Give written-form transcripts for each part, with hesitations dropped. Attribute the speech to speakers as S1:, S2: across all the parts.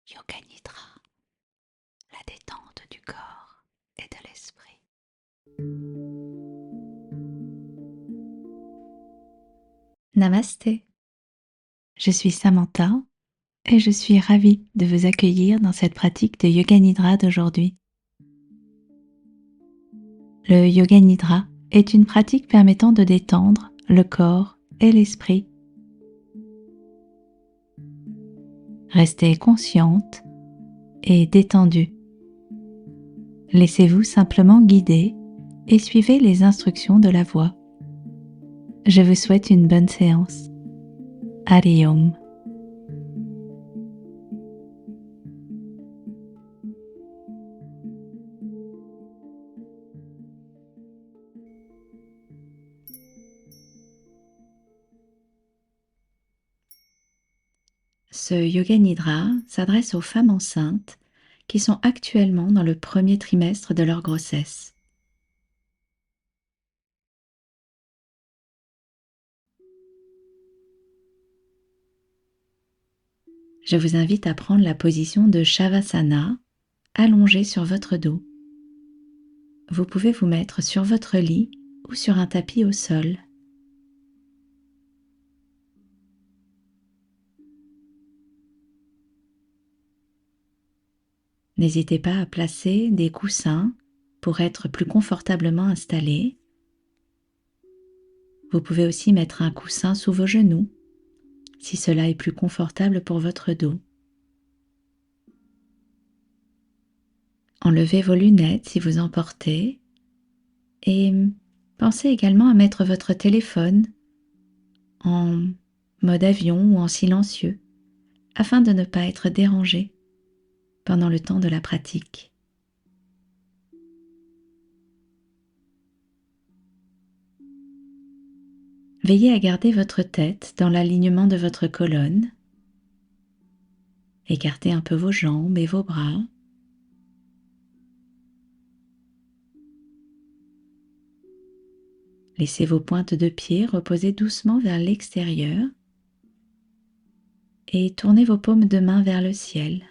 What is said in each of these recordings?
S1: Yoga Nidra, la détente du corps et de l'esprit. Namasté, je suis Samantha et je suis ravie de vous accueillir dans cette pratique de Yoga Nidra d'aujourd'hui. Le Yoga Nidra est une pratique permettant de détendre le corps et l'esprit. Restez consciente et détendue. Laissez-vous simplement guider et suivez les instructions de la voix. Je vous souhaite une bonne séance. Hari Om. Ce Yoga Nidra s'adresse aux femmes enceintes qui sont actuellement dans le premier trimestre de leur grossesse. Je vous invite à prendre la position de Shavasana, allongé sur votre dos. Vous pouvez vous mettre sur votre lit ou sur un tapis au sol. N'hésitez pas à placer des coussins pour être plus confortablement installé. Vous pouvez aussi mettre un coussin sous vos genoux si cela est plus confortable pour votre dos. Enlevez vos lunettes si vous en portez et pensez également à mettre votre téléphone en mode avion ou en silencieux afin de ne pas être dérangé pendant le temps de la pratique. Veillez à garder votre tête dans l'alignement de votre colonne. Écartez un peu vos jambes et vos bras. Laissez vos pointes de pied reposer doucement vers l'extérieur et tournez vos paumes de main vers le ciel.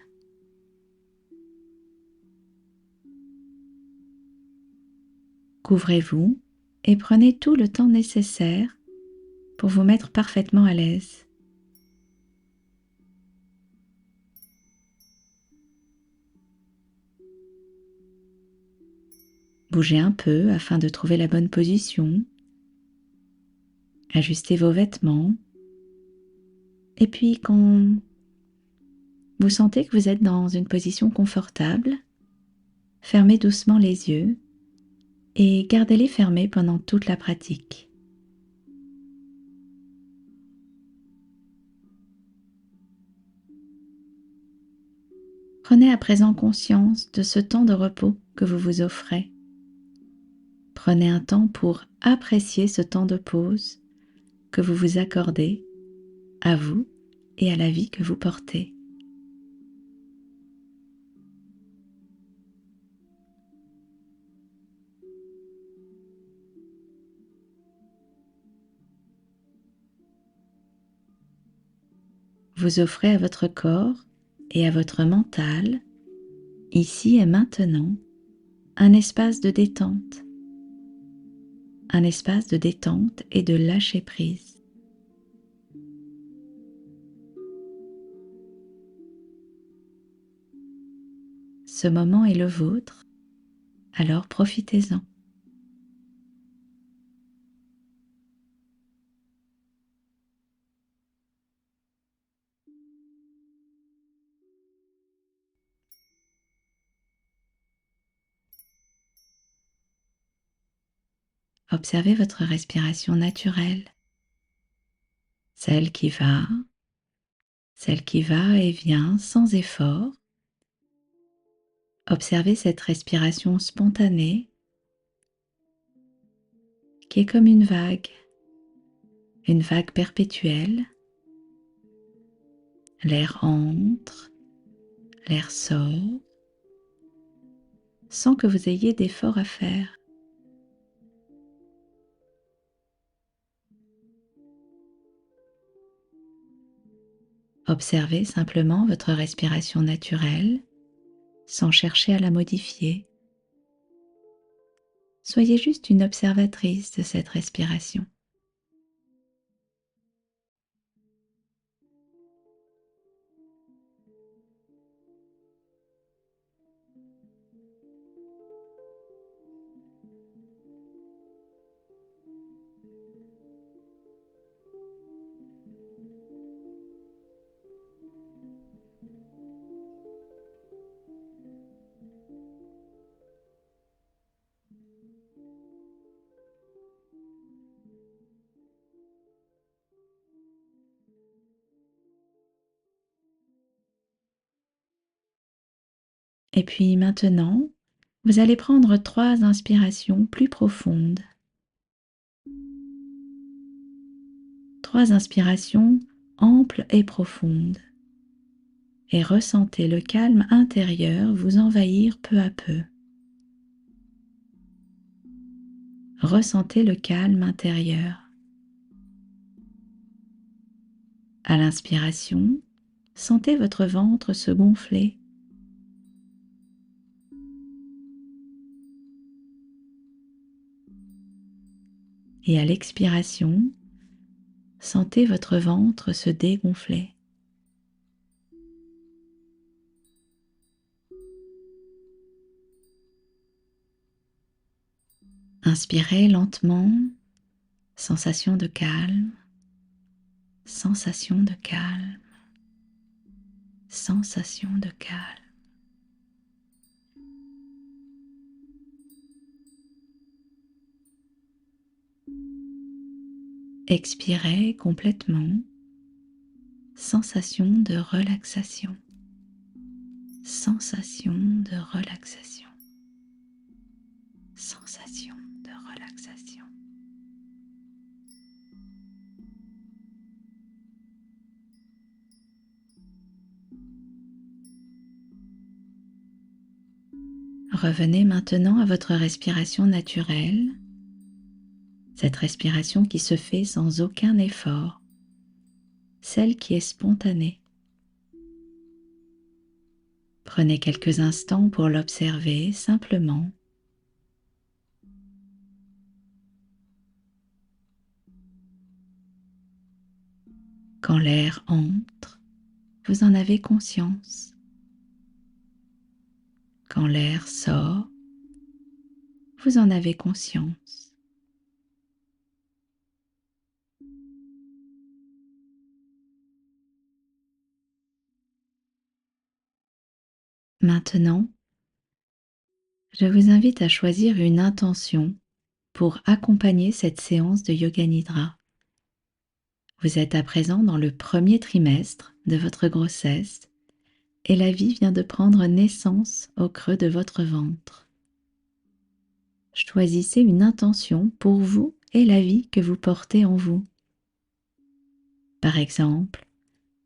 S1: Couvrez-vous et prenez tout le temps nécessaire pour vous mettre parfaitement à l'aise. Bougez un peu afin de trouver la bonne position. Ajustez vos vêtements. Et puis quand vous sentez que vous êtes dans une position confortable, fermez doucement les yeux et gardez-les fermés pendant toute la pratique. Prenez à présent conscience de ce temps de repos que vous vous offrez. Prenez un temps pour apprécier ce temps de pause que vous vous accordez à vous et à la vie que vous portez. Vous offrez à votre corps et à votre mental, ici et maintenant, un espace de détente. Un espace de détente et de lâcher prise. Ce moment est le vôtre, alors profitez-en. Observez votre respiration naturelle, celle qui va et vient sans effort. Observez cette respiration spontanée qui est comme une vague perpétuelle. L'air entre, l'air sort, sans que vous ayez d'effort à faire. Observez simplement votre respiration naturelle sans chercher à la modifier. Soyez juste une observatrice de cette respiration. Et puis maintenant, vous allez prendre 3 inspirations plus profondes. 3 inspirations amples et profondes. Et ressentez le calme intérieur vous envahir peu à peu. Ressentez le calme intérieur. À l'inspiration, sentez votre ventre se gonfler. Et à l'expiration, sentez votre ventre se dégonfler. Inspirez lentement, sensation de calme, sensation de calme, sensation de calme. Expirez complètement, sensation de relaxation, sensation de relaxation, sensation de relaxation. Revenez maintenant à votre respiration naturelle, cette respiration qui se fait sans aucun effort, celle qui est spontanée. Prenez quelques instants pour l'observer simplement. Quand l'air entre, vous en avez conscience. Quand l'air sort, vous en avez conscience. Maintenant, je vous invite à choisir une intention pour accompagner cette séance de Yoga Nidra. Vous êtes à présent dans le premier trimestre de votre grossesse et la vie vient de prendre naissance au creux de votre ventre. Choisissez une intention pour vous et la vie que vous portez en vous. Par exemple,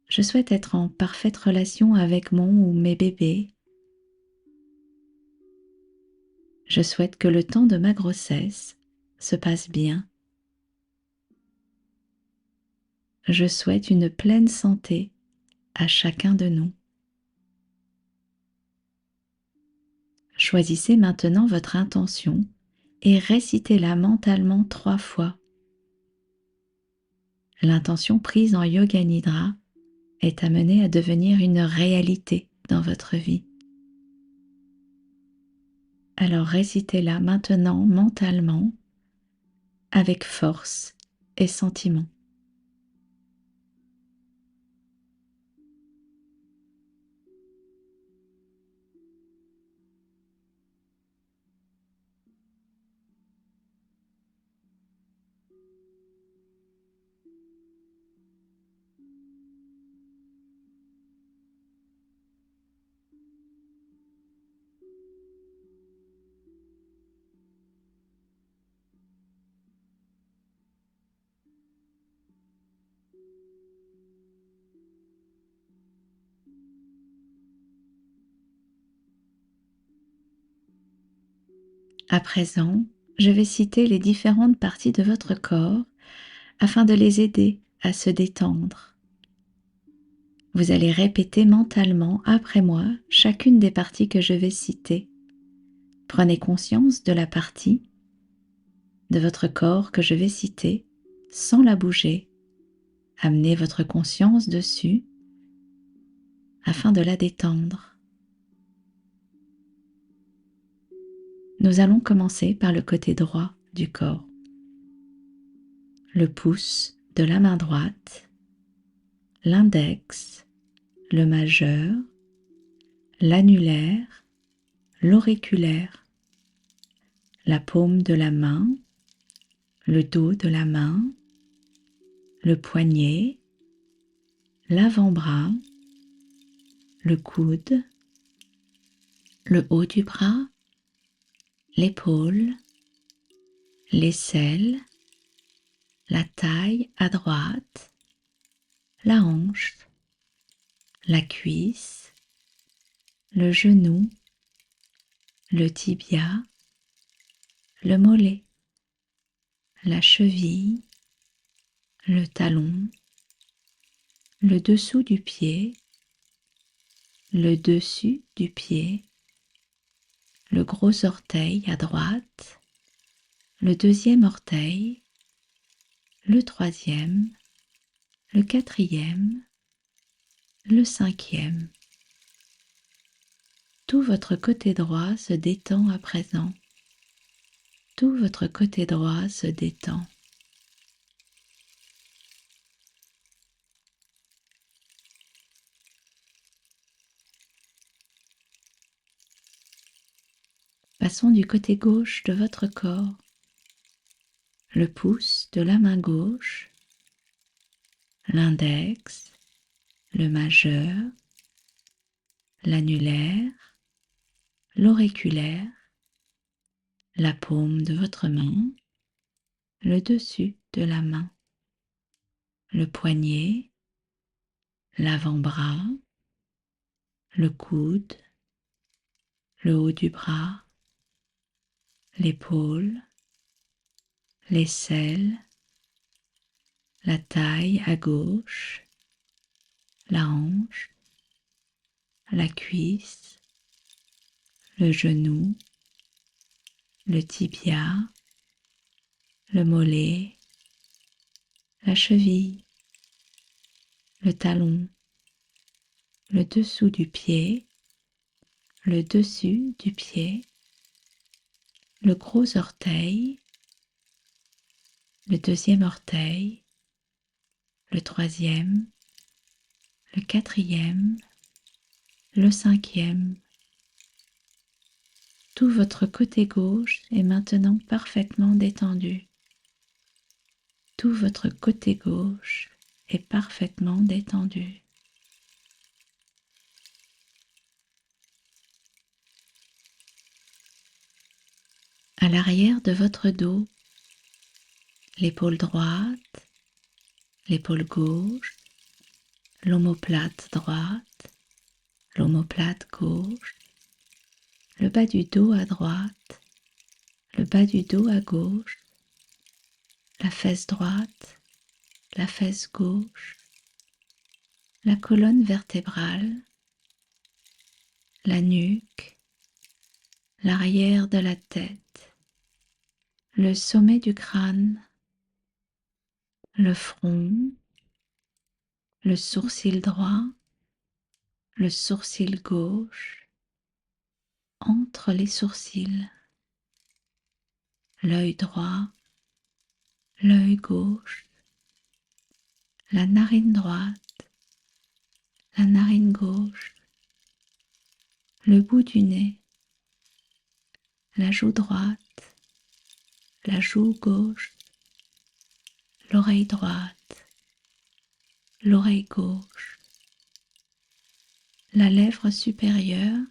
S1: je souhaite être en parfaite relation avec mon ou mes bébés. Je souhaite que le temps de ma grossesse se passe bien. Je souhaite une pleine santé à chacun de nous. Choisissez maintenant votre intention et récitez-la mentalement 3 fois. L'intention prise en Yoga Nidra est amenée à devenir une réalité dans votre vie. Alors récitez-la maintenant mentalement avec force et sentiment. À présent, je vais citer les différentes parties de votre corps afin de les aider à se détendre. Vous allez répéter mentalement après moi chacune des parties que je vais citer. Prenez conscience de la partie de votre corps que je vais citer sans la bouger. Amenez votre conscience dessus afin de la détendre. Nous allons commencer par le côté droit du corps. Le pouce de la main droite, l'index, le majeur, l'annulaire, l'auriculaire, la paume de la main, le dos de la main, le poignet, l'avant-bras, le coude, le haut du bras, l'épaule, l'aisselle, la taille à droite, la hanche, la cuisse, le genou, le tibia, le mollet, la cheville, le talon, le dessous du pied, le dessus du pied, le gros orteil à droite, le deuxième orteil, le troisième, le quatrième, le cinquième. Tout votre côté droit se détend à présent. Tout votre côté droit se détend. Passons du côté gauche de votre corps. Le pouce de la main gauche, l'index, le majeur, l'annulaire, l'auriculaire, la paume de votre main, le dessus de la main, le poignet, l'avant-bras, le coude, le haut du bras, l'épaule, l'aisselle, la taille à gauche, la hanche, la cuisse, le genou, le tibia, le mollet, la cheville, le talon, le dessous du pied, le dessus du pied, le gros orteil, le deuxième orteil, le troisième, le quatrième, le cinquième. Tout votre côté gauche est maintenant parfaitement détendu. Tout votre côté gauche est parfaitement détendu. À l'arrière de votre dos, l'épaule droite, l'épaule gauche, l'omoplate droite, l'omoplate gauche, le bas du dos à droite, le bas du dos à gauche, la fesse droite, la fesse gauche, la colonne vertébrale, la nuque, l'arrière de la tête, le sommet du crâne, le front, le sourcil droit, le sourcil gauche, entre les sourcils, l'œil droit, l'œil gauche, la narine droite, la narine gauche, le bout du nez, la joue droite, la joue gauche, l'oreille droite, l'oreille gauche, la lèvre supérieure,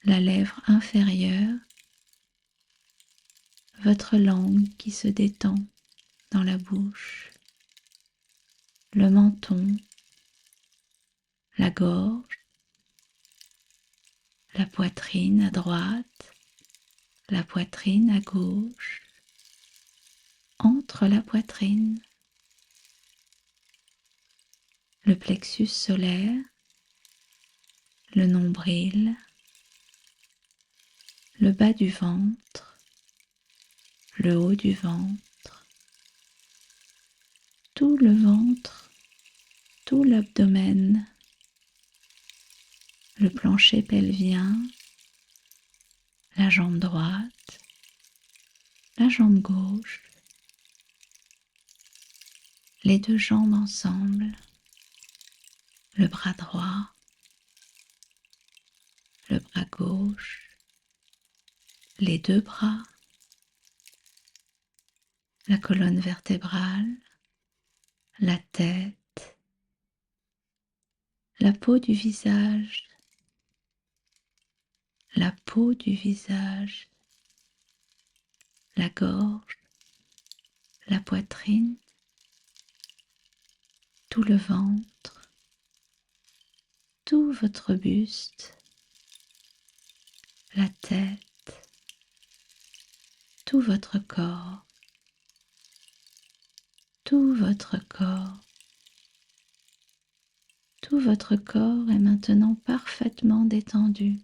S1: la lèvre inférieure, votre langue qui se détend dans la bouche, le menton, la gorge, la poitrine à droite, la poitrine à gauche, entre la poitrine, le plexus solaire, le nombril, le bas du ventre, le haut du ventre, tout le ventre, tout l'abdomen, le plancher pelvien, la jambe droite, la jambe gauche, les deux jambes ensemble, le bras droit, le bras gauche, les deux bras, la colonne vertébrale, la tête, la peau du visage, la peau du visage, la gorge, la poitrine, tout le ventre, tout votre buste, la tête, tout votre corps, tout votre corps. Tout votre corps est maintenant parfaitement détendu.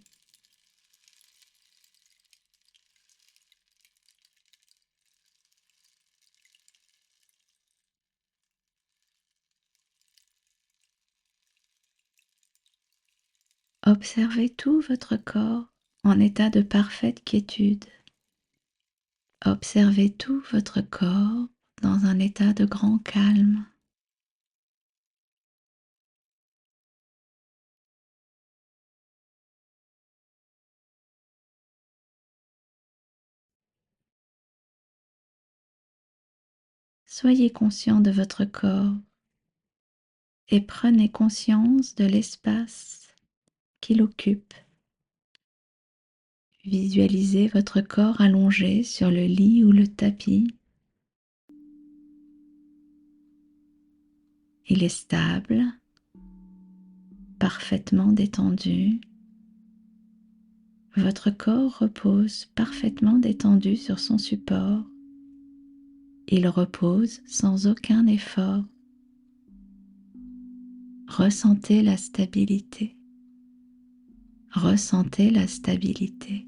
S1: Observez tout votre corps en état de parfaite quiétude. Observez tout votre corps dans un état de grand calme. Soyez conscient de votre corps et prenez conscience de l'espace qu'il occupe. Visualisez votre corps allongé sur le lit ou le tapis. Il est stable, parfaitement détendu. Votre corps repose parfaitement détendu sur son support. Il repose sans aucun effort. Ressentez la stabilité. Ressentez la stabilité.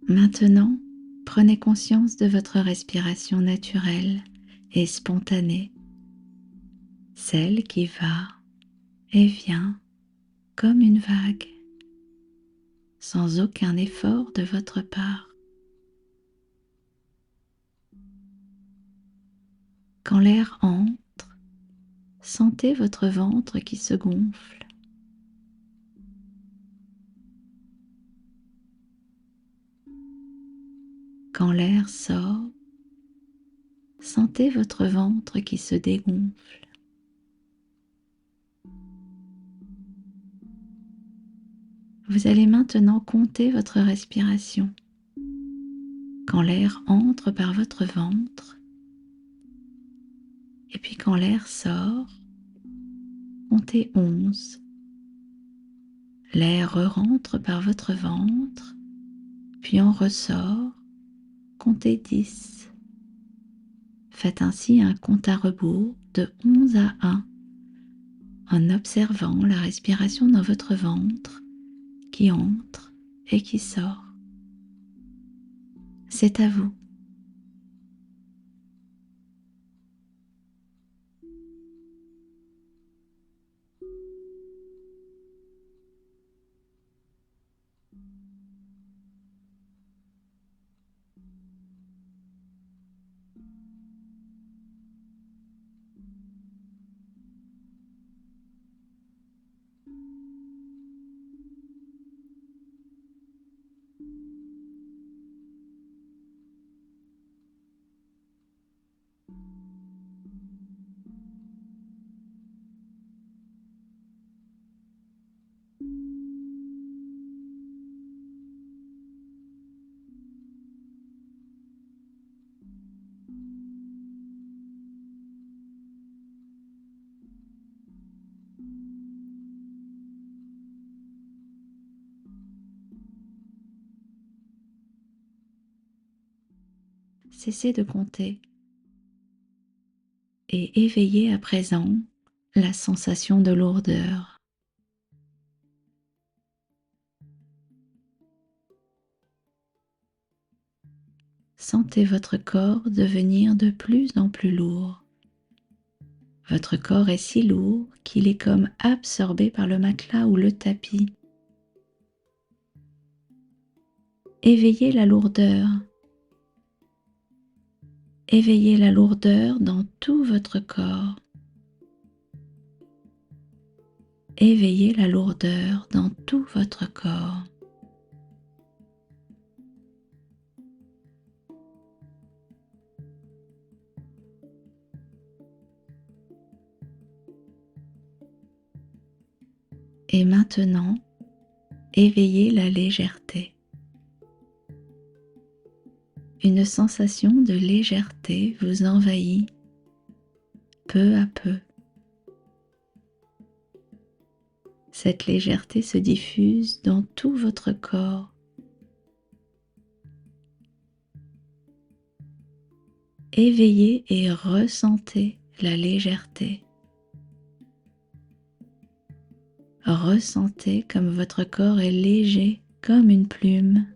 S1: Maintenant, prenez conscience de votre respiration naturelle et spontanée, celle qui va et vient comme une vague, sans aucun effort de votre part. Quand l'air entre, sentez votre ventre qui se gonfle. Quand l'air sort, sentez votre ventre qui se dégonfle. Vous allez maintenant compter votre respiration. Quand l'air entre par votre ventre, et puis quand l'air sort, comptez 11. L'air re-rentre par votre ventre, puis en ressort, comptez 10. Faites ainsi un compte à rebours de 11 à 1 en observant la respiration dans votre ventre qui entre et qui sort. C'est à vous. cessez de compter et éveillez à présent la sensation de lourdeur. Sentez votre corps devenir de plus en plus lourd. Votre corps est si lourd qu'il est comme absorbé par le matelas ou le tapis. Éveillez la lourdeur. Éveillez la lourdeur dans tout votre corps. Éveillez la lourdeur dans tout votre corps. Et maintenant, éveillez la légèreté. Une sensation de légèreté vous envahit peu à peu. Cette légèreté se diffuse dans tout votre corps. Éveillez et ressentez la légèreté. Ressentez comme votre corps est léger comme une plume.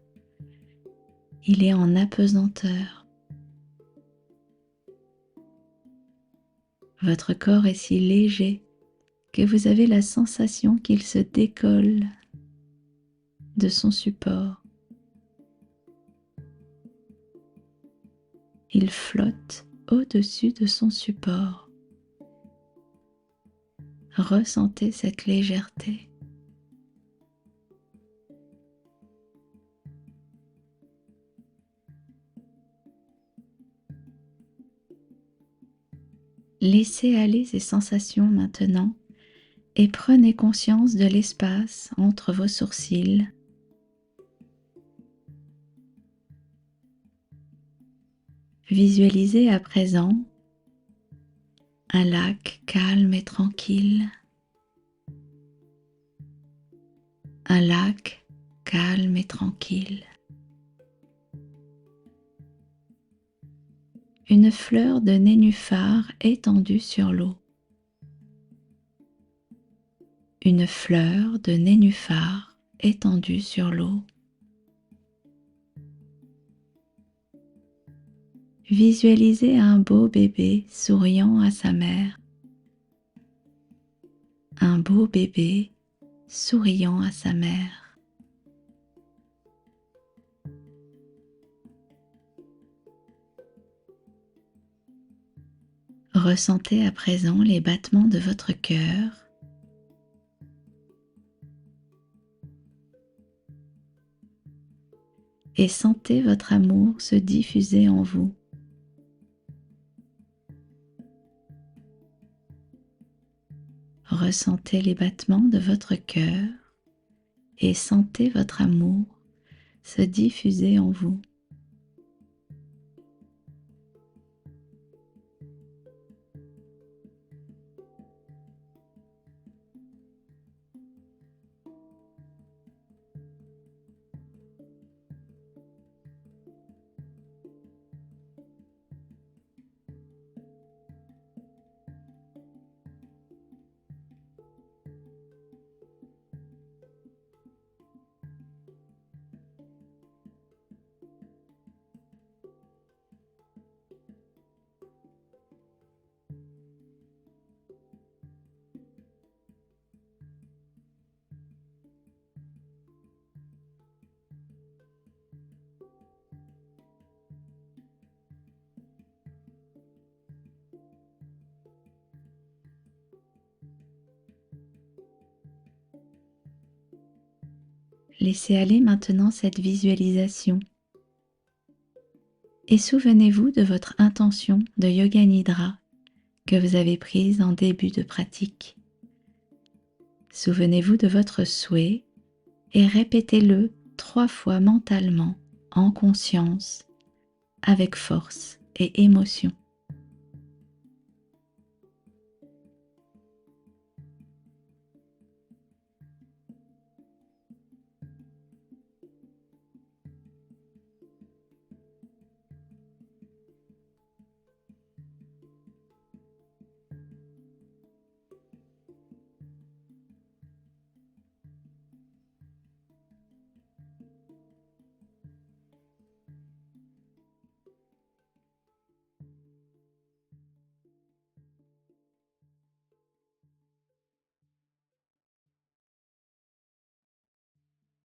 S1: Il est en apesanteur. Votre corps est si léger que vous avez la sensation qu'il se décolle de son support. Il flotte au-dessus de son support. Ressentez cette légèreté. Laissez aller ces sensations maintenant et prenez conscience de l'espace entre vos sourcils. Visualisez à présent un lac calme et tranquille. Un lac calme et tranquille. Une fleur de nénuphar étendue sur l'eau. Une fleur de nénuphar étendue sur l'eau. Visualisez un beau bébé souriant à sa mère. Un beau bébé souriant à sa mère. Ressentez à présent les battements de votre cœur. Et sentez votre amour se diffuser en vous. Ressentez les battements de votre cœur et sentez votre amour se diffuser en vous. Laissez aller maintenant cette visualisation et souvenez-vous de votre intention de Yoga Nidra que vous avez prise en début de pratique. Souvenez-vous de votre souhait et répétez-le 3 fois mentalement, en conscience, avec force et émotion.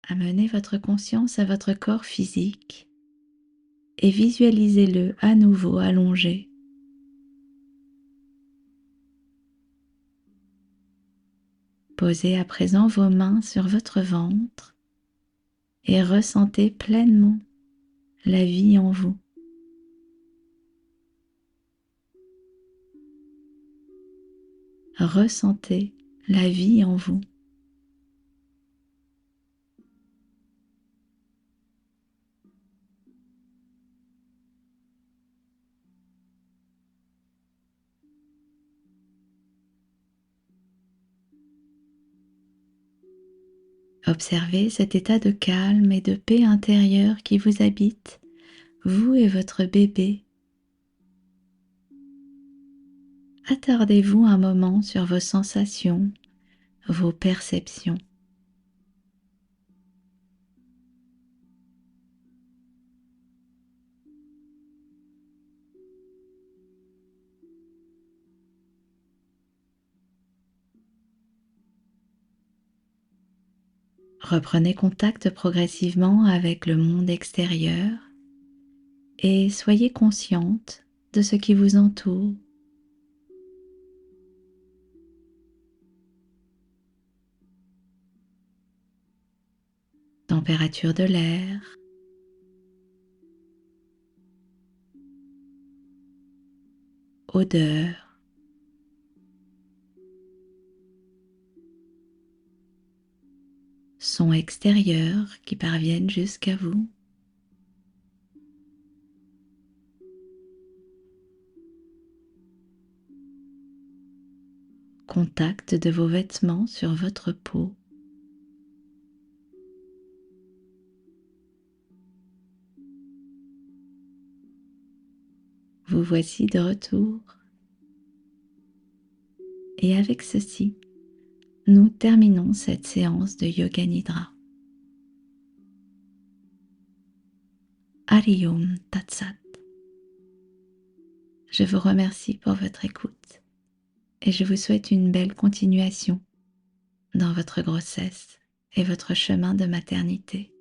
S1: Amenez votre conscience à votre corps physique et visualisez-le à nouveau allongé. Posez à présent vos mains sur votre ventre et ressentez pleinement la vie en vous. Ressentez la vie en vous. Observez cet état de calme et de paix intérieure qui vous habite, vous et votre bébé. Attardez-vous un moment sur vos sensations, vos perceptions. Reprenez contact progressivement avec le monde extérieur et soyez consciente de ce qui vous entoure. Température de l'air, odeur, sons extérieurs qui parviennent jusqu'à vous. Contact de vos vêtements sur votre peau. Vous voici de retour. Et avec ceci, nous terminons cette séance de Yoga Nidra. Hari Om Tat Sat. Je vous remercie pour votre écoute et je vous souhaite une belle continuation dans votre grossesse et votre chemin de maternité.